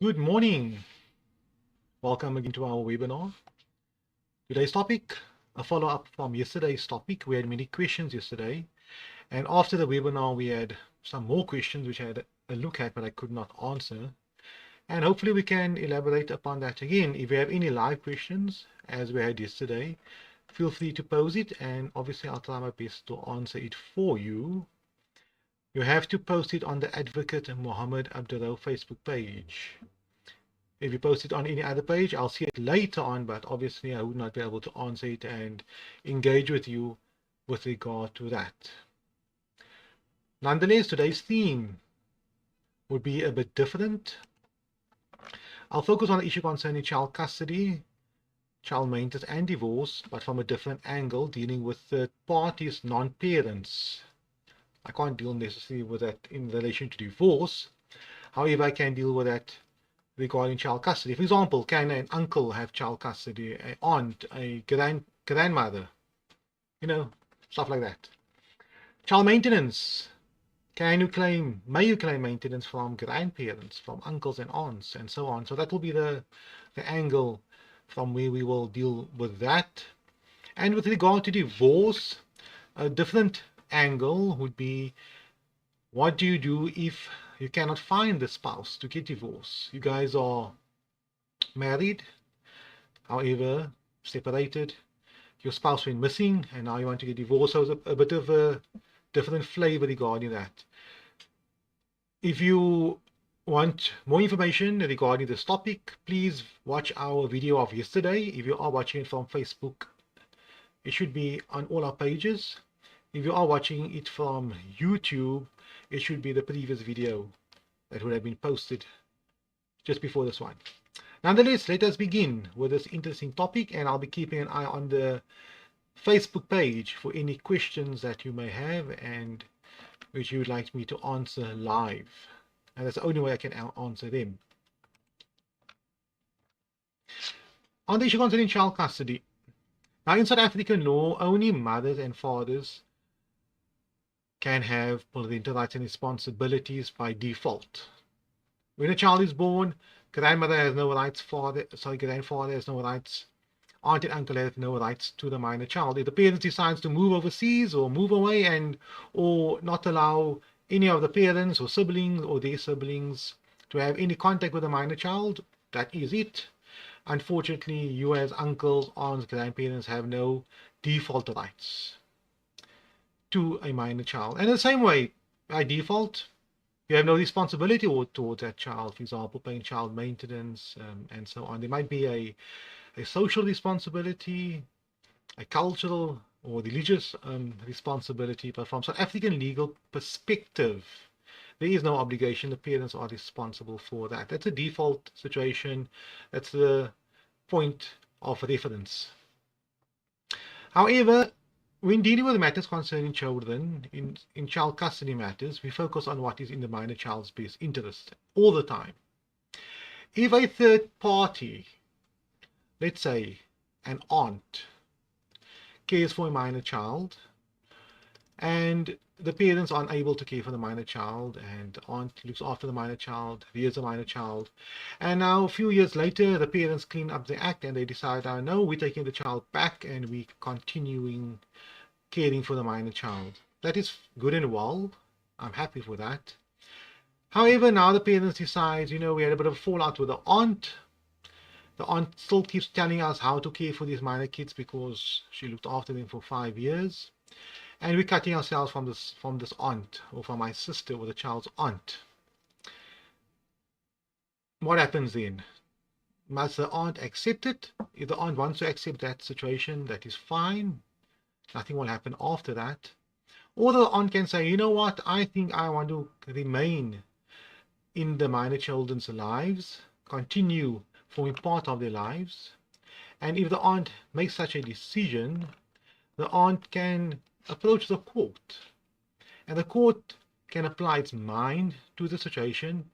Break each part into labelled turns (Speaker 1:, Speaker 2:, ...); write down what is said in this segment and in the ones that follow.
Speaker 1: Good morning. Welcome again to our webinar. Today's topic, a follow-up from yesterday's topic. We had many questions yesterday, and after the webinar we had some more questions which I had a look at but I could not answer. And hopefully we can elaborate upon that again. If you have any live questions, as we had yesterday, feel free to pose it, and obviously I'll try my best to answer it for you. You have to post it on the Advocate Mohammed Abduroaf Facebook page. If you post it on any other page, I'll see it later on, but obviously I would not be able to answer it and engage with you with regard to that. Nonetheless, today's theme would be a bit different. I'll focus on the issue concerning child custody, child maintenance and divorce, but from a different angle, dealing with third parties, non-parents. I can't deal necessarily with that in relation to divorce. However, I can deal with that regarding child custody. For example, can an uncle have child custody, an aunt, a grandmother, stuff like that. Child maintenance. May you claim maintenance from grandparents, from uncles and aunts, and so on. So that will be the angle from where we will deal with that. And with regard to divorce, a different angle would be, what do you do if you cannot find the spouse to get divorced? You guys are married, however, separated, your spouse went missing, and now you want to get divorced. So it's a bit of a different flavor regarding that. If you want more information regarding this topic, please watch our video of yesterday. If you are watching it from Facebook, it should be on all our pages. If you are watching it from YouTube, it should be the previous video that would have been posted just before this one. Nonetheless, let us begin with this interesting topic, and I'll be keeping an eye on the Facebook page for any questions that you may have and which you would like me to answer live. And that's the only way I can answer them. On the issue concerning child custody. Now, in South African law, only mothers and fathers can have parental rights and responsibilities by default. When a child is born, grandmother has no rights, grandfather has no rights, aunt and uncle have no rights to the minor child. If the parents decides to move overseas or move away or not allow any of the parents or siblings or their siblings to have any contact with the minor child, that is it. Unfortunately, you as uncles, aunts, grandparents have no default rights to a minor child. And in the same way, by default, you have no responsibility towards that child, for example, paying child maintenance and so on. There might be a social responsibility, a cultural or religious responsibility, but from South African legal perspective, there is no obligation. The parents are responsible for that. That's a default situation. That's the point of reference. However, when dealing with matters concerning children, in child custody matters, we focus on what is in the minor child's best interest all the time. If a third party, let's say an aunt, cares for a minor child, and the parents are unable to care for the minor child, and the aunt looks after the minor child, rears the minor child, and now a few years later the parents clean up the act and they decide, no, we're taking the child back and we're continuing caring for the minor child. That is good and well. I'm happy for that. However, now the parents decide, we had a bit of a fallout with the aunt. The aunt still keeps telling us how to care for these minor kids because she looked after them for 5 years. And we're cutting ourselves from this aunt, or from my sister or the child's aunt. What happens then? Must the aunt accept it? If the aunt wants to accept that situation, that is fine. Nothing will happen after that. Or the aunt can say, you know what, I think I want to remain in the minor children's lives, continue forming part of their lives. And if the aunt makes such a decision, the aunt can approach the court. And the court can apply its mind to the situation.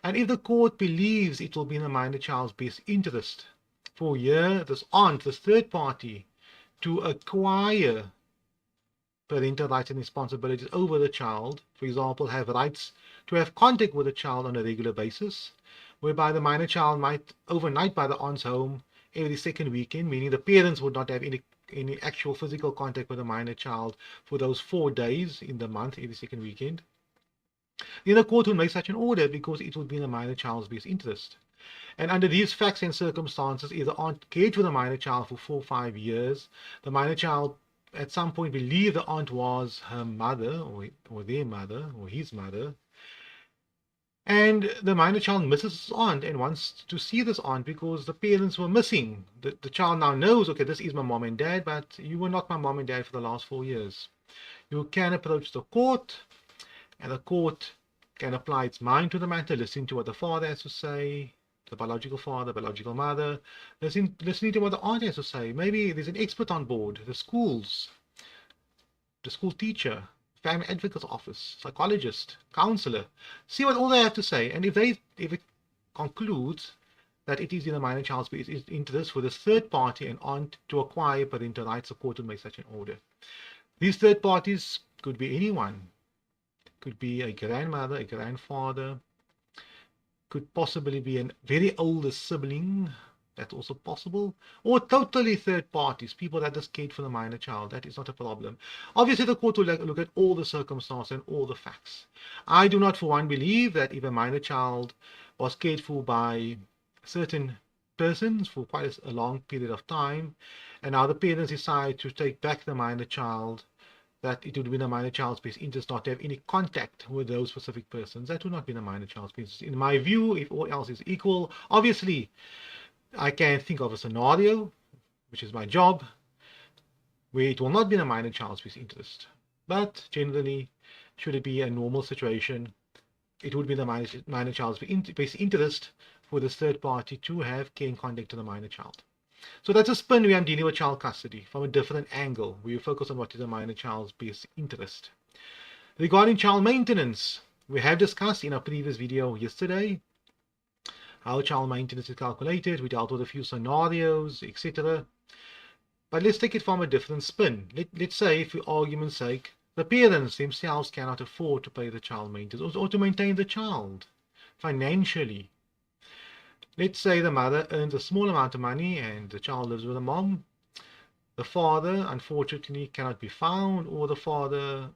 Speaker 1: And if the court believes it will be in the minor child's best interest for this aunt, this third party, to acquire parental rights and responsibilities over the child, for example, have rights to have contact with the child on a regular basis, whereby the minor child might overnight by the aunt's home every second weekend, meaning the parents would not have any actual physical contact with the minor child for those 4 days in the month, every second weekend. Then the court would make such an order because it would be in the minor child's best interest. And under these facts and circumstances, if the aunt cared for the minor child for 4 or 5 years, the minor child at some point believed the aunt was her mother or their mother or his mother, and the minor child misses his aunt and wants to see this aunt because the parents were missing. The child now knows, okay, this is my mom and dad, but you were not my mom and dad for the last 4 years. You can approach the court, and the court can apply its mind to the matter, listening to what the father has to say, the biological father, biological mother, listening to what the aunt has to say. Maybe there's an expert on board, the school teacher, family advocate's office, psychologist, counselor. See what all they have to say, and if it concludes that it is in the minor child's best interest for this third party and aunt to acquire parental rights, the court will make such an order. These third parties could be anyone. Could be a grandmother, a grandfather, could possibly be a very older sibling, that's also possible, or totally third parties, people that just cared for the minor child. That is not a problem. Obviously, the court will look at all the circumstances and all the facts. I do not for one believe that if a minor child was cared for by certain persons for quite a long period of time, and now the parents decide to take back the minor child, that it would be in the minor child's best interest not to have any contact with those specific persons. That would not be in the minor child's best interest. In my view, if all else is equal, obviously, I can think of a scenario, which is my job, where it will not be in the minor child's best interest. But generally, should it be a normal situation, it would be in the minor child's best interest for this third party to have care and contact to the minor child. So that's a spin where I'm dealing with child custody from a different angle, where you focus on what is a minor child's best interest. Regarding child maintenance, we have discussed in our previous video yesterday how child maintenance is calculated. We dealt with a few scenarios, etc. But let's take it from a different spin. Let's say, for argument's sake, the parents themselves cannot afford to pay the child maintenance or to maintain the child financially. Let's say the mother earns a small amount of money and the child lives with the mom. The father, unfortunately, cannot be found, or the father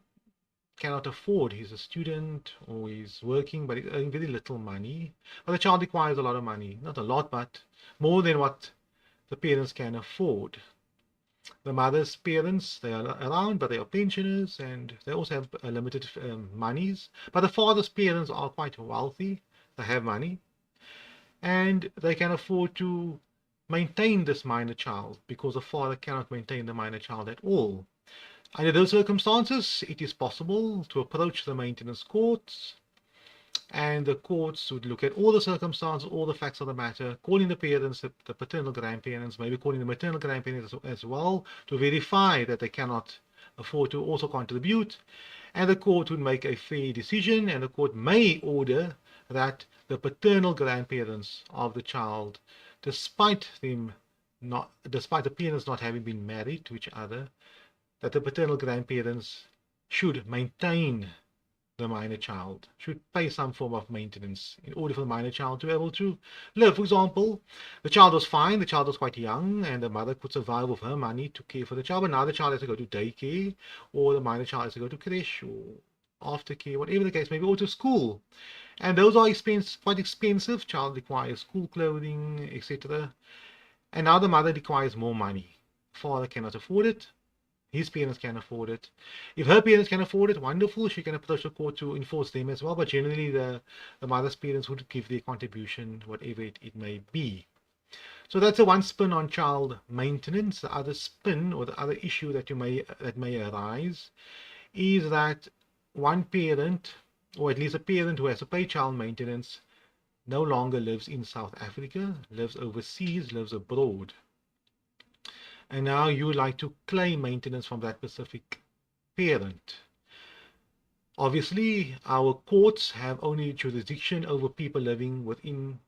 Speaker 1: cannot afford. He's a student or he's working, but he's earning very little money. But the child requires a lot of money. Not a lot, but more than what the parents can afford. The mother's parents, they are around, but they are pensioners and they also have limited monies. But the father's parents are quite wealthy. They have money. And they can afford to maintain this minor child because the father cannot maintain the minor child at all. Under those circumstances, it is possible to approach the maintenance courts, and the courts would look at all the circumstances, all the facts of the matter, calling the parents, the paternal grandparents, maybe calling the maternal grandparents as well, to verify that they cannot afford to also contribute. And the court would make a fair decision, and the court may order that the paternal grandparents of the child, despite the parents not having been married to each other, that the paternal grandparents should maintain the minor child, should pay some form of maintenance in order for the minor child to be able to live. For example, the child was fine, the child was quite young, and the mother could survive with her money to care for the child, but now the child has to go to daycare, or the minor child has to go to creche, or aftercare, whatever the case may be, or to school. And those are quite expensive. Child requires school clothing, etc. And now the mother requires more money. Father cannot afford it. His parents can afford it. If her parents can afford it, wonderful. She can approach the court to enforce them as well. But generally, the mother's parents would give their contribution, whatever it may be. So that's the one spin on child maintenance. The other spin, or the other issue that may arise, is that one parent, or at least a parent who has to pay child maintenance, no longer lives in South Africa, lives overseas, lives abroad. And now you would like to claim maintenance from that specific parent. Obviously, our courts have only jurisdiction over people living within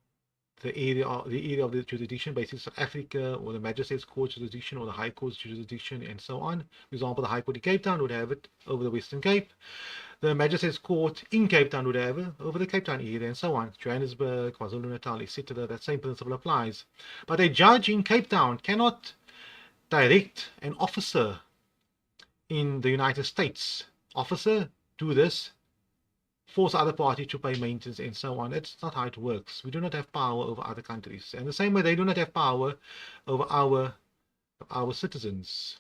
Speaker 1: the area of the jurisdiction, basically South Africa, or the Magistrates Court jurisdiction, or the High Court's jurisdiction, and so on. For example, the High Court in Cape Town would have it over the Western Cape. The Magistrates Court in Cape Town would have it over the Cape Town area, and so on. Johannesburg, KwaZulu-Natal, etc. That same principle applies. But a judge in Cape Town cannot direct an officer in the United States, officer, do this, force other party to pay maintenance, and so on. That's not how it works. We do not have power over other countries. And the same way, they do not have power over our citizens.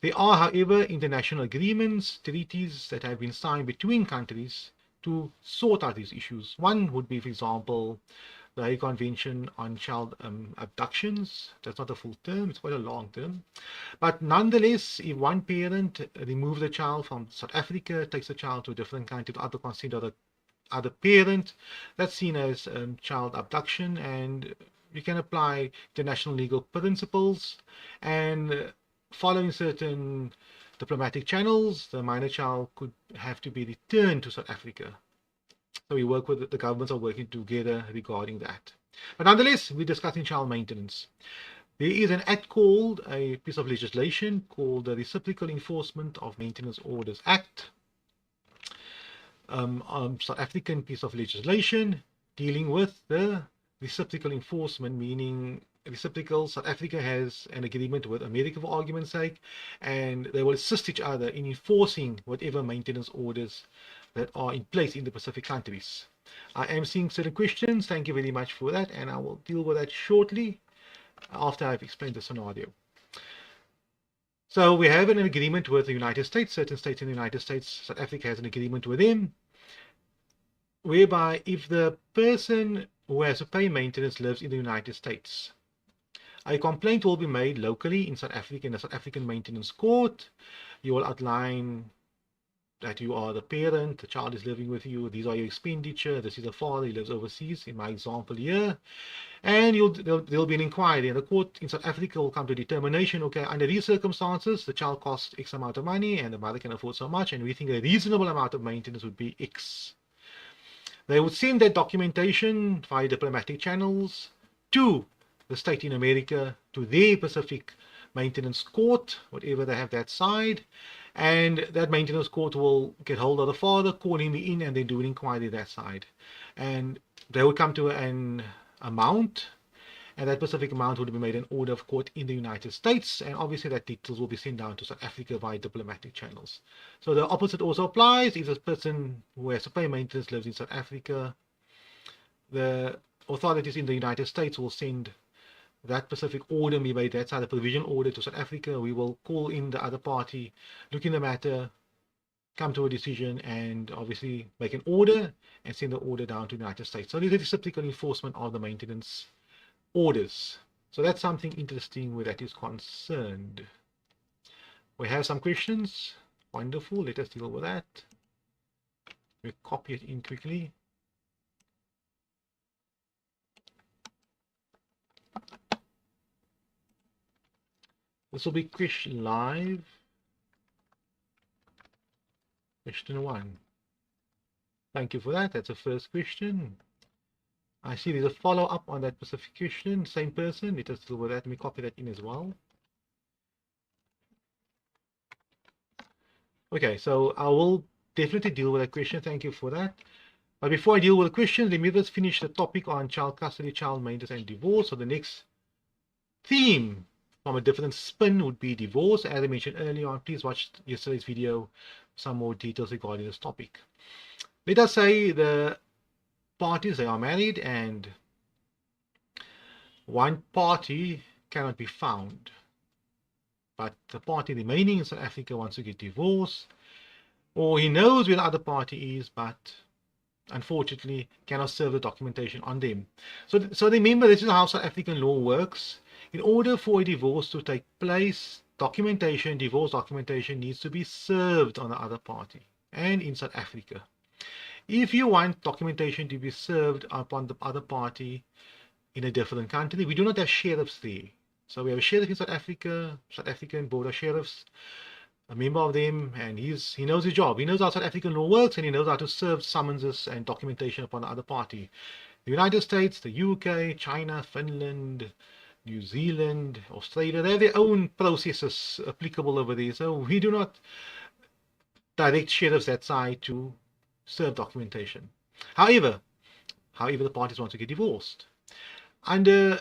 Speaker 1: There are, however, international agreements, treaties that have been signed between countries to sort out these issues. One would be, for example, the Hague Convention on Child Abductions. That's not a full term, it's quite a long term. But nonetheless, if one parent removes the child from South Africa, takes the child to a different country without the consent of the other parent, that's seen as child abduction, and you can apply international legal principles, and following certain diplomatic channels, the minor child could have to be returned to South Africa. So we work with the governments are working together regarding that. But nonetheless, we're discussing child maintenance. There is an act called, a piece of legislation called the Reciprocal Enforcement of Maintenance Orders Act, South African piece of legislation dealing with the reciprocal enforcement, meaning reciprocal. South Africa has an agreement with America, for argument's sake, and they will assist each other in enforcing whatever maintenance orders that are in place in the Pacific countries. I am seeing certain questions. Thank you very much for that, and I will deal with that shortly after I've explained the scenario. So we have an agreement with the United States. Certain states in the United States, South Africa has an agreement with them, whereby if the person who has to pay maintenance lives in the United States, a complaint will be made locally in South Africa, in the South African Maintenance Court. You will outline that you are the parent, the child is living with you, these are your expenditure, this is the father, he lives overseas, in my example here, and there'll be an inquiry, and the court in South Africa will come to a determination, okay, under these circumstances, the child costs X amount of money, and the mother can afford so much, and we think a reasonable amount of maintenance would be X. They would send that documentation via diplomatic channels to the state in America, to their Pacific Maintenance Court, whatever they have that side, and that maintenance court will get hold of the father, call him in, and then do an inquiry that side. And they will come to an amount, and that specific amount would be made an order of court in the United States, and obviously that details will be sent down to South Africa via diplomatic channels. So the opposite also applies. If a person who has to pay maintenance lives in South Africa, the authorities in the United States will send that specific order, maybe that's the provisional order, to South Africa. We will call in the other party, look in the matter, come to a decision, and obviously make an order and send the order down to the United States. So this is reciprocal enforcement of the maintenance orders. So that's something interesting where that is concerned. We have some questions. Wonderful. Let us deal with that. We copy it in quickly. This will be question live. Question 1. Thank you for that. That's the first question. I see there's a follow-up on that specific question. Same person. Let us deal with that. Let me copy that in as well. Okay, so I will definitely deal with that question. Thank you for that. But before I deal with the question, let me just finish the topic on child custody, child maintenance, and divorce. So the next theme from a different spin would be divorce. As I mentioned earlier on, please watch yesterday's video, some more details regarding this topic. Let us say the parties, they are married, and one party cannot be found, but the party remaining in South Africa wants to get divorced, or he knows where the other party is, but unfortunately cannot serve the documentation on them. So remember, this is how South African law works. In order for a divorce to take place, divorce documentation needs to be served on the other party, and in South Africa. If you want documentation to be served upon the other party in a different country, we do not have sheriffs there. So we have a sheriff in South Africa, South African Board of Sheriffs. a member of them, and he knows his job. He knows how South African law works, and he knows how to serve summonses and documentation upon the other party. The United States, the UK, China, Finland, New Zealand, Australia, they have their own processes applicable over there. So we do not direct sheriffs that side to serve documentation. However, the parties want to get divorced. Under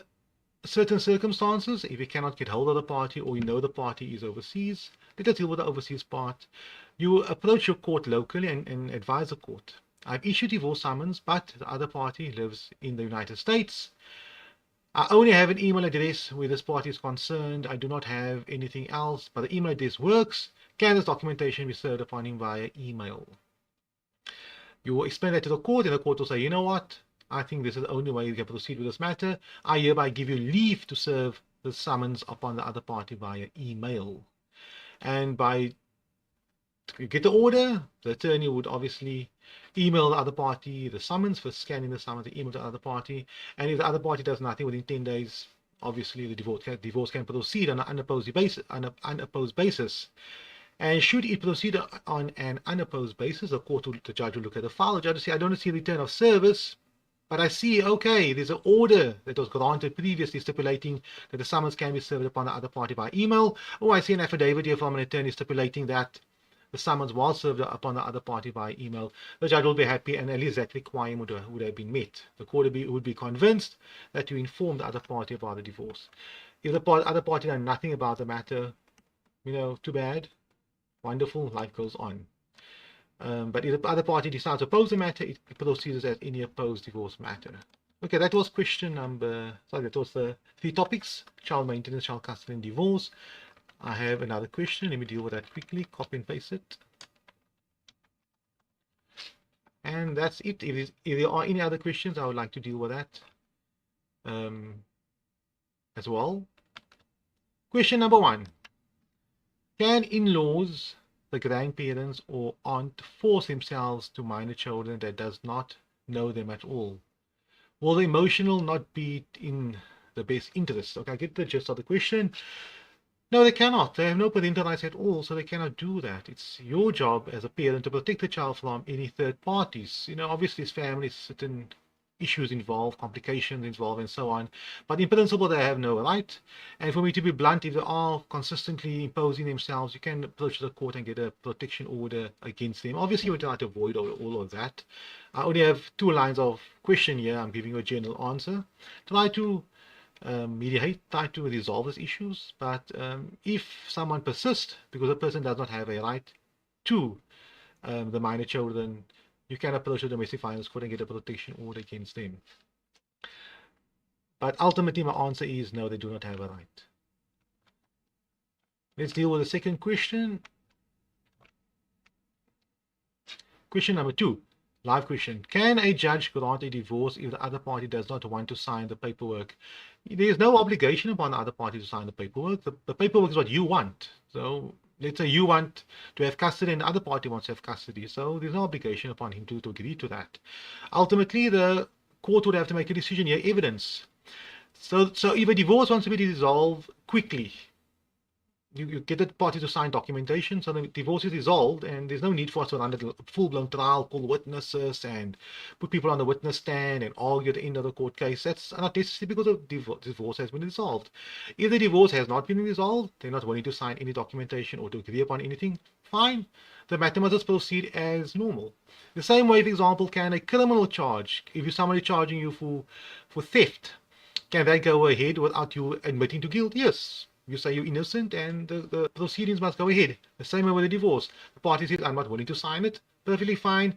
Speaker 1: certain circumstances, if you cannot get hold of the party, or you know the party is overseas, let us deal with the overseas part. You approach your court locally and advise the court. I've issued divorce summons, but the other party lives in the United States. I only have an email address where this party is concerned. I do not have anything else, but the email address works. Can this documentation be served upon him via email? You will explain that to the court, and the court will say, you know what? I think this is the only way you can proceed with this matter. I hereby give you leave to serve the summons upon the other party via email. And to get the order, the attorney would obviously email the other party the summons, for scanning the summons, the email to the other party. And if the other party does nothing within 10 days, obviously the divorce can proceed on an unopposed basis. And should it proceed on an unopposed basis, the judge will look at the file. The judge will say, I don't see a return of service, but I see, okay, there's an order that was granted previously stipulating that the summons can be served upon the other party by email. Or I see an affidavit here from an attorney stipulating that the summons was served upon the other party by email. The judge will be happy, and at least that requirement would have been met. The court would be convinced that you informed the other party about the divorce. If the other party done nothing about the matter, too bad. Wonderful, life goes on. But if the other party decides to oppose the matter, it proceeds as any opposed divorce matter. Okay, that was that was the 3 topics: child maintenance, child custody, and divorce. I have another question. Let me deal with that quickly. Copy and paste it. And that's it. If there are any other questions, I would like to deal with that as well. Question number 1. Can in-laws, the grandparents or aunt, force themselves to minor children that does not know them at all? Will the emotional not be in the best interest? Okay, I get the gist of the question. No, they cannot. They have no parental rights at all, so they cannot do that. It's your job as a parent to protect the child from any third parties. Obviously, his family, certain issues involved, complications involved, and so on. But in principle, they have no right. And for me to be blunt, if they are consistently imposing themselves, you can approach the court and get a protection order against them. Obviously, you try to avoid all of that. I only have 2 lines of question here. I'm giving you a general answer. Try to mediate, try to resolve these issues. But if someone persists, because a person does not have a right to the minor children, you can approach the domestic violence court and get a protection order against them. But ultimately, my answer is no, they do not have a right. Let's deal with the second question. Question number 2. Live question. Can a judge grant a divorce if the other party does not want to sign the paperwork? There is no obligation upon the other party to sign the paperwork. The paperwork is what you want. So let's say you want to have custody and the other party wants to have custody. So there's no obligation upon him to agree to that. Ultimately, the court would have to make a decision here, evidence. So if a divorce wants to be resolved quickly, you get the party to sign documentation, so the divorce is resolved, and there's no need for us to run a full-blown trial, call witnesses, and put people on the witness stand and argue at the end of the court case. That's not necessary because the divorce has been resolved. If the divorce has not been resolved, they're not willing to sign any documentation or to agree upon anything, fine. The matter must proceed as normal. The same way, for example, can a criminal charge, if you're somebody charging you for theft, can that go ahead without you admitting to guilt? Yes. You say you're innocent and the proceedings must go ahead. The same way with a divorce. The party says, I'm not willing to sign it. Perfectly fine.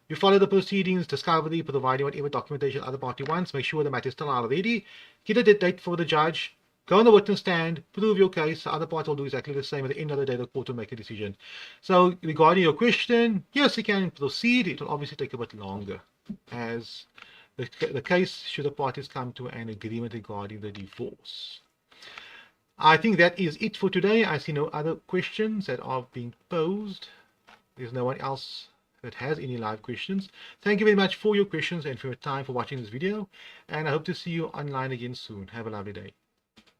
Speaker 1: You follow the proceedings, discovery, providing whatever documentation the other party wants. Make sure the matter is still ready. Get a date for the judge. Go on the witness stand. Prove your case. The other party will do exactly the same. At the end of the day, the court will make a decision. So regarding your question, yes, you can proceed. It will obviously take a bit longer. As the case, should the parties come to an agreement regarding the divorce. I think that is it for today. I see no other questions that are being posed. There's no one else that has any live questions. Thank you very much for your questions and for your time for watching this video. And I hope to see you online again soon. Have a lovely day.